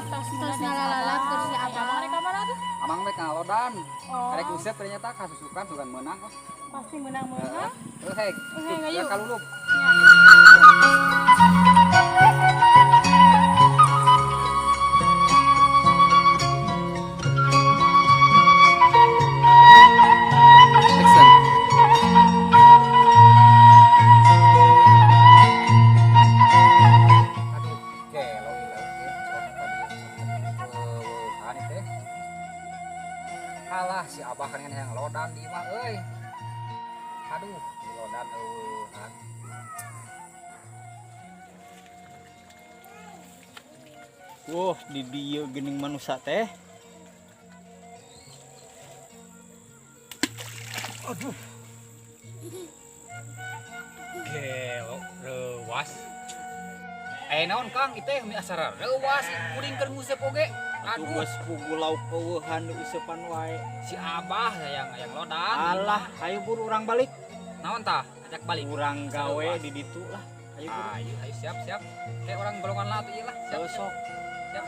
terus ngalalat terus ya apa mereka mana tuh? Amang rek ngalodan. Oh. Arek usep ternyata kasusukan sugan menang kok. Pasti menang-menang. Terus hek. Ayo. Kalulup. Alah si abah kan yang lodan di mah euy. Aduh, di lodan eueuh. Wah, di dieu geuning manusia teh. Aduh. Gelo reuwas. Naon Kang itu teh asara reuwas kuring keur ngusep oge. Aduh, Tugas pugu lauk eueuhan usepan wae. si abah yang lodan. Alah, ayo buru urang balik. Naon tah? Ajak balik. Urang gawe di ditu lah. Ayo buru. Ayo siap. Kayak orang golongan latu ieu lah. Siap. Sok. Siap.